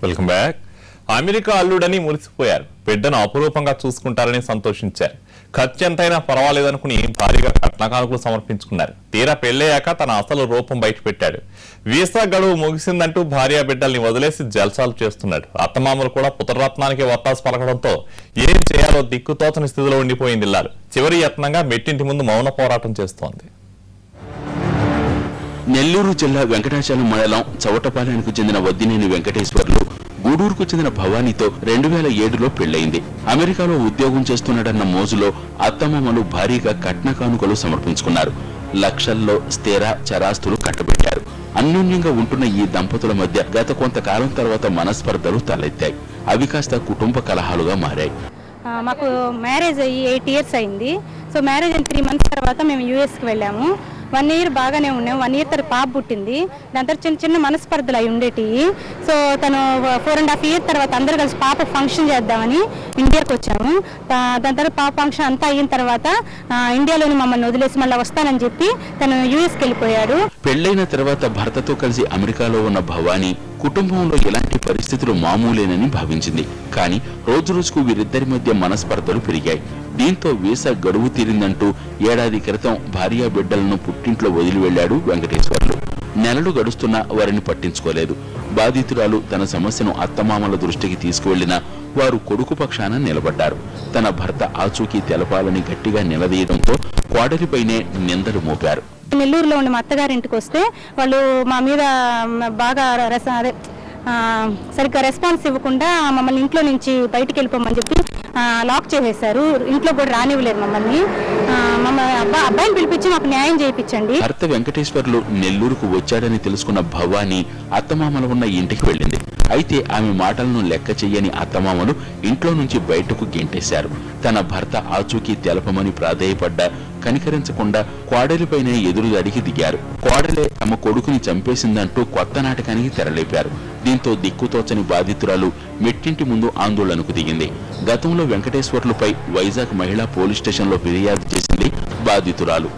Welcome back. America అల్లుడని మురిసిపోయారు. బిడ్డను అపురూపంగా చూసుకుంటారని సంతోషించారు. ఖర్చు ఎంతైనా పర్వాలేదనుకుని భారీగా కట్నకానుకలు సమర్పించుకున్నారు. తీరా పెళ్లయ్యాక తన అసలు రూపం బయటపెట్టాడు. వీసా గడువు ముగిసిందంటూ భార్య బిడ్డల్ని వదిలేసి జల్సాలు చేస్తున్నాడు. అత్తమామలు కూడా పుత్రరత్నానికి వత్తాసు పలకడంతో ఏం చేయాలో దిక్కుతోచని స్థితిలో ఉండిపోయింది ఇల్లాలు. చివరి యత్నంగా మెట్టింటి ముందు మౌన పోరాటం చేస్తోంది. నెల్లూరు జిల్లా వెంకటాచలం మండలం చవటపాలెంకు చెందిన వద్దినేని వెంకటేశ్వర్లు గూడూరుకు చెందిన భవానీతో 2007లో పెళ్లైంది. అమెరికాలో ఉద్యోగం చేస్తున్నాడన్న మోజులో అత్తమామలు భారీగా కట్న కానుకలు సమర్పించుకున్నారు. లక్షల్లో స్థిర చరాస్తులు కట్టబెట్టారు. అన్యోన్యంగా ఉంటున్న ఈ దంపతుల మధ్య గత కొంతకాలం తర్వాత మనస్పర్ధలు తలెత్తాయి. అవి కాస్త కుటుంబ కలహాలుగా మారాయి. మాకు మ్యారేజ్ అయ్యి 8 years అయింది. సో మ్యారేజ్ అయిన 3 months తర్వాత మేము యూఎస్కి వెళ్ళాము. 1 year బాగానే ఉన్నాము. 1 year తర్వాత పాప పుట్టింది. దాని తర్వాత చిన్న చిన్న మనస్పర్ధలు అయి ఉండేటివి. సో తను 4.5 years తర్వాత అందరూ కలిసి పాప ఫంక్షన్ చేద్దామని ఇండియాకి వచ్చాము. దాని తర్వాత పాప ఫంక్షన్ అంతా అయిన తర్వాత ఇండియాలోని మమ్మల్ని వదిలేసి మళ్ళీ వస్తానని చెప్పి తను యూఎస్కి వెళ్ళిపోయాడు. పెళ్లైన తర్వాత భర్తతో కలిసి అమెరికాలో ఉన్న భవానీ కుటుంబంలో ఎలాంటి పరిస్థితులు మామూలేనని భావించింది. కానీ రోజు రోజుకు వీరిద్దరి మధ్య మనస్పర్ధలు పెరిగాయి. దీంతో వీసా గడువు తీరిందంటూ ఏడాది క్రితం భార్య బిడ్డలను పుట్టింట్లో వదిలి వెళ్లాడు వెంకటేశ్వర్లు. నెలలు గడుస్తున్నా వారిని పట్టించుకోలేదు. బాధితురాలు తన సమస్యను అత్తమామల దృష్టికి తీసుకువెళ్లినా వారు కొడుకు పక్షాన నిలబడ్డారు. తన భర్త ఆచూకీ తెలపాలని గట్టిగా నిలదీయడంతో కోడలిపైనే నిందలు మోపారు. నెల్లూరులో ఉండే మా అత్తగారింటికి వస్తే వాళ్ళు మా మీద బాగా సరిగ్గా రెస్పాన్స్ ఇవ్వకుండా మమ్మల్ని ఇంట్లో నుంచి బయటికి వెళ్ళిపోమని చెప్పి లాక్ చేసేశారు. ఇంట్లో కూడా రానివ్వలేదు మమ్మల్ని. అబ్బాయిని పిలిపించి మాకు న్యాయం చేయించండి. భర్త వెంకటేశ్వర్లు నెల్లూరుకు వచ్చాడని తెలుసుకున్న భవానీ అత్తమామలు ఉన్న ఇంటికి వెళ్ళింది. అయితే ఆమె మాటలను లెక్క చెయ్యని అత్తమామలు ఇంట్లో నుంచి బయటకు గెంటేశారు. తన భర్త ఆచూకీ తెలపమని ప్రాధేయపడ్డా కనికరించకుండా కోడలిపైనే ఎదురు అడిగి దిగారు. కోడలే తమ కొడుకుని చంపేసిందంటూ కొత్త నాటకానికి తెరలేపారు. దీంతో దిక్కుతోచని బాధితురాలు మెట్టింటి ముందు ఆందోళనకు దిగింది. గతంలో వెంకటేశ్వర్లపై వైజాగ్ మహిళా పోలీస్ స్టేషన్లో ఫిర్యాదు చేసింది బాధితురాలు.